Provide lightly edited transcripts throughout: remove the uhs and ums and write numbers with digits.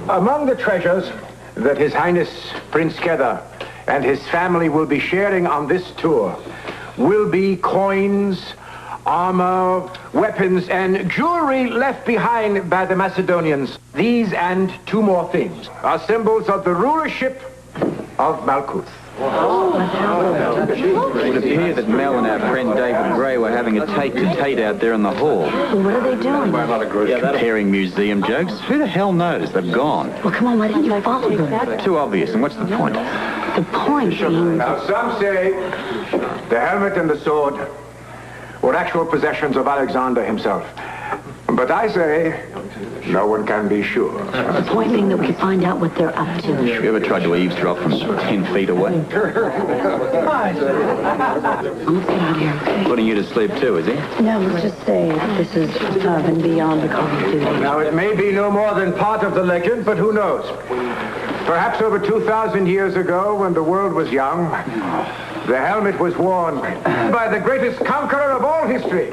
Among the treasures that His Highness Prince Kedar and his family will be sharing on this tour will be coins, armor, weapons, and jewelry left behind by the Macedonians. These and two more things are symbols of the rulership of Malkuth. It would appear that Mel and our friend David Gray were having a tete-a-tete out there in the hall. Well, what are they doing? Comparing museum jokes? Who the hell knows? They've gone. Well, come on, why didn't you follow them? Too obvious, and what's the point? The point being... Now, some say the helmet and the sword were actual possessions of Alexander himself. But I say no one can be sure. The point being that we can find out what they're up to. You ever tried to eavesdrop from 10 feet away? Let's get out of here, okay? Putting you to sleep too, is he? No, let's just say that this is above and beyond the call of duty. Now, it may be no more than part of the legend, but who knows? Perhaps over 2,000 years ago, when the world was young, the helmet was worn by the greatest conqueror of all history,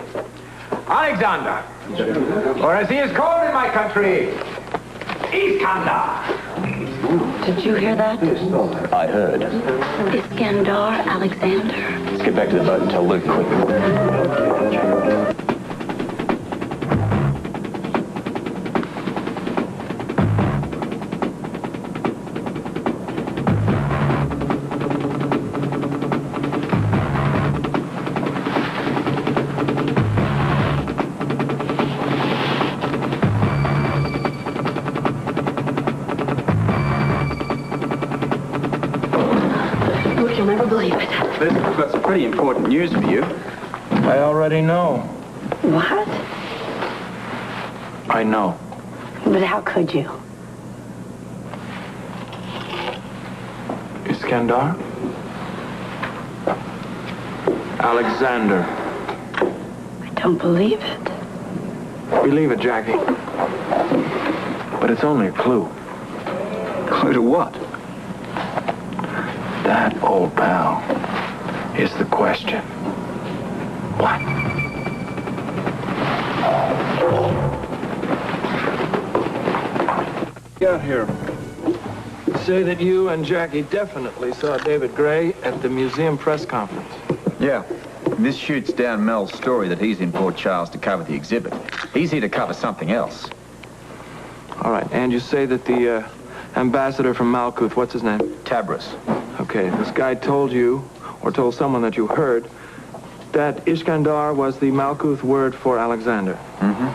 Alexander. Or as he is called in my country, Iskandar. Did you hear that? I heard. Iskandar Alexander. Let's get back to the boat and tell Luke quickly. You'll never believe it. Liz, I've got some pretty important news for you. I already know. What? I know. But how could you? Iskandar? Alexander. I don't believe it. Believe it, Jackie. But it's only a clue. Clue to what? That, old pal, is the question. What? Get here. Say that you and Jackie definitely saw David Gray at the museum press conference. Yeah. This shoots down Mel's story that he's in Port Charles to cover the exhibit. He's here to cover something else. All right, and you say that the ambassador from Malkuth, what's his name? Tabras. Okay, this guy told you, or told someone that you heard, that Iskandar was the Malkuth word for Alexander. Mm-hmm.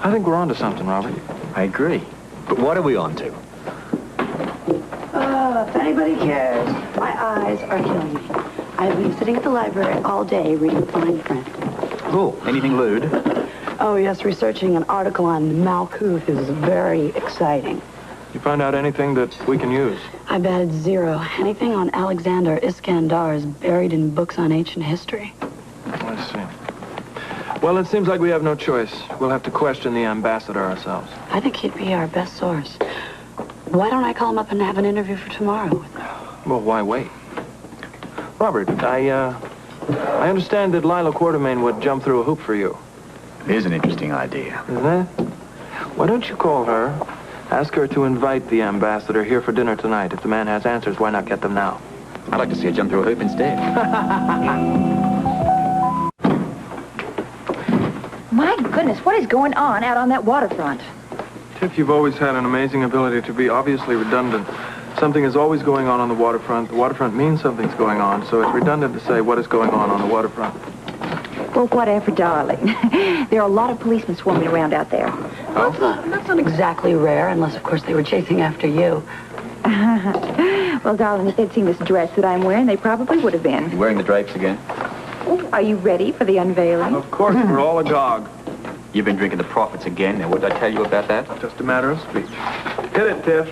I think we're onto something, Robert. I agree. But what are we on to? If anybody cares, my eyes are killing me. I've been sitting at the library all day reading fine print. Cool. Anything lewd? Oh, yes, researching an article on Malkuth is very exciting. You find out anything that we can use? I batted zero. Anything on Alexander Iskandar is buried in books on ancient history. I see. Well, it seems like we have no choice. We'll have to question the ambassador ourselves. I think he'd be our best source. Why don't I call him up and have an interview for tomorrow with him? Well, why wait? Robert, I understand that Lila Quartermain would jump through a hoop for you. Here's an interesting idea. Isn't it? Why don't you call her, ask her to invite the ambassador here for dinner tonight. If the man has answers, why not get them now? I'd like to see her jump through a hoop instead. My goodness, what is going on out on that waterfront? Tiff, you've always had an amazing ability to be obviously redundant. Something is always going on the waterfront. The waterfront means something's going on, so it's redundant to say what is going on the waterfront. Well, whatever, darling. There are a lot of policemen swarming around out there. Oh? That's not exactly rare, unless, of course, they were chasing after you. Well, darling, if they'd seen this dress that I'm wearing, they probably would have been. You wearing the drapes again? Are you ready for the unveiling? Of course, we're all agog. You've been drinking the profits again. Now, what did I tell you about that? Just a matter of speech. Hit it, Tiff.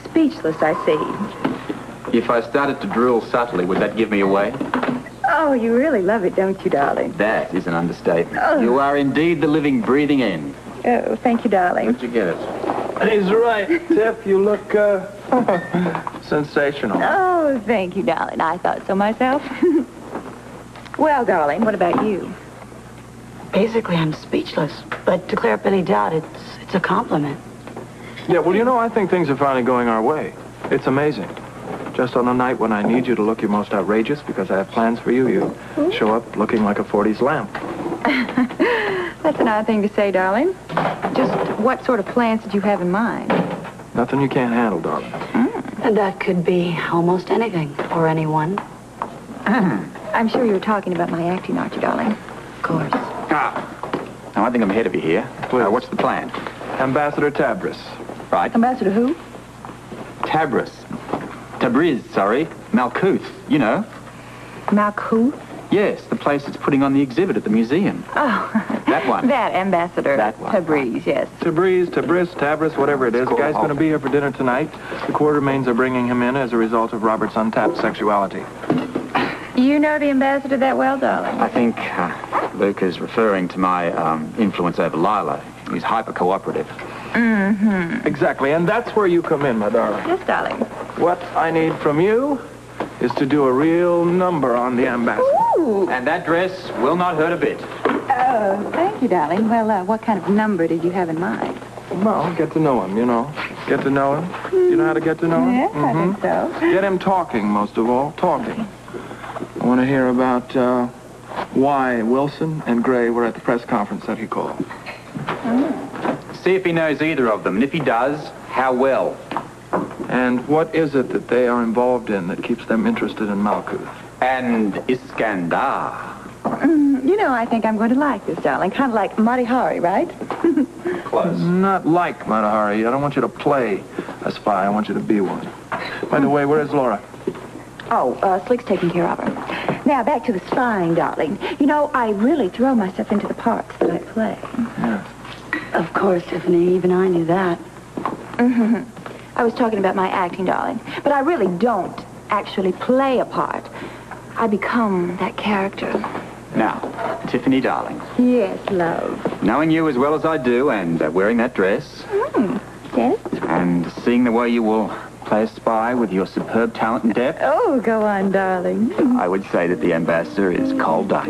Speechless, I see. If I started to drool subtly, would that give me away? Oh, you really love it, don't you, darling? That is an understatement. Oh. You are indeed the living, breathing end. Oh, thank you, darling. Where'd you get it? He's right. Tiff, you look, sensational. Oh, thank you, darling. I thought so myself. Well, darling, what about you? Basically, I'm speechless. But to clear up any doubt, it's a compliment. Yeah, well, you know, I think things are finally going our way. It's amazing. Just on a night when I need you to look your most outrageous because I have plans for you, you show up looking like a 40s lamp. That's an odd thing to say, darling. Just what sort of plans did you have in mind? Nothing you can't handle, darling. And that could be almost anything or anyone. I'm sure you're talking about my acting, aren't you, darling? Of course. Now, I think I'm ahead of you here. Please. What's the plan? Ambassador Tabris. Right. Ambassador who? Tabriz, sorry. Malkuth, you know. Malkuth? Yes, the place that's putting on the exhibit at the museum. Oh. That one. That Ambassador. That one. Tabriz, yes. Tabris, whatever it is. The guy's going to be here for dinner tonight. The Quartermains are bringing him in as a result of Robert's untapped sexuality. You know the Ambassador that well, darling? I think Luke is referring to my influence over Lila. He's hyper-cooperative. Mm-hmm. Exactly, and that's where you come in, my darling. Yes, darling. What I need from you is to do a real number on the Ambassador. Ooh. And that dress will not hurt a bit. Oh, thank you, darling. Well, what kind of number did you have in mind? Well, get to know him, you know. Get to know him. You know how to get to know him? Yes, I think so. Get him talking, most of all. Talking. I want to hear about why Wilson and Gray were at the press conference that he called. See if he knows either of them, and if he does, how well. And what is it that they are involved in that keeps them interested in Malkuth? And Iskandar. You know, I think I'm going to like this, darling. Kind of like Mari Hari, right? Close. Not like Matahari. I don't want you to play a spy. I want you to be one. By the way, where is Laura? Oh, Slick's taking care of her. Now, back to the spying, darling. You know, I really throw myself into the parts that I play. Yes. Of course, Tiffany. Even I knew that. Mm-hmm. I was talking about my acting, darling. But I really don't actually play a part. I become that character. Now, Tiffany, darling. Yes, love. Knowing you as well as I do, and wearing that dress, Yes? and seeing the way you will play a spy with your superb talent and depth, Oh, go on, darling. I would say that the Ambassador is cold duck.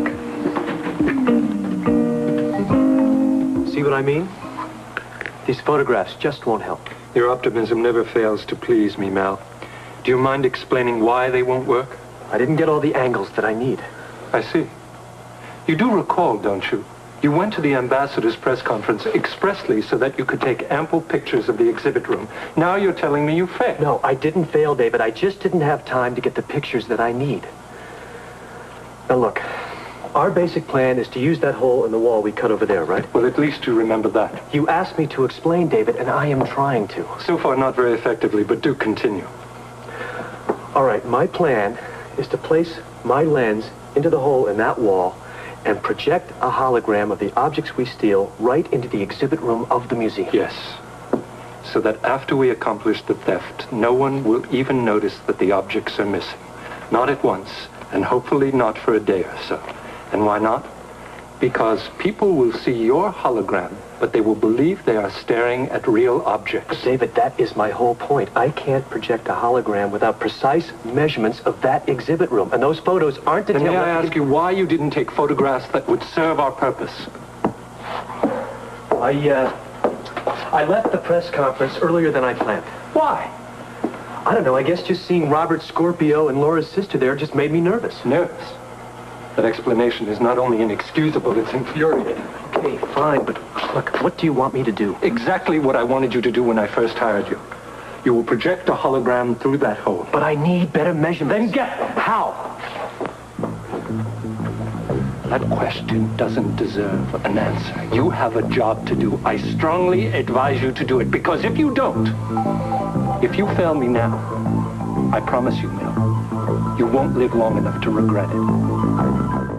See what I mean? These photographs just won't help. Your optimism never fails to please me, Mal. Do you mind explaining why they won't work? I didn't get all the angles that I need. I see. You do recall, don't you? You went to the ambassador's press conference expressly so that you could take ample pictures of the exhibit room. Now you're telling me you failed. No, I didn't fail, David. I just didn't have time to get the pictures that I need. Now, look. Our basic plan is to use that hole in the wall we cut over there, right? Well, at least you remember that. You asked me to explain, David, and I am trying to. So far, not very effectively, but do continue. All right, my plan is to place my lens into the hole in that wall and project a hologram of the objects we steal right into the exhibit room of the museum. Yes. So that after we accomplish the theft, no one will even notice that the objects are missing. Not at once, and hopefully not for a day or so. And why not? Because people will see your hologram, but they will believe they are staring at real objects. David, that is my whole point. I can't project a hologram without precise measurements of that exhibit room. And those photos aren't Then detailed. may I ask you why you didn't take photographs that would serve our purpose? I left the press conference earlier than I planned. Why? I don't know. I guess just seeing Robert Scorpio and Laura's sister there just made me nervous. Nervous? That explanation is not only inexcusable, it's infuriating. Okay, fine, but look, what do you want me to do? Exactly what I wanted you to do when I first hired you. You will project a hologram through that hole. But I need better measurements. Then get them. How? That question doesn't deserve an answer. You have a job to do. I strongly advise you to do it, because if you don't, if you fail me now, I promise you, Mel, you won't live long enough to regret it.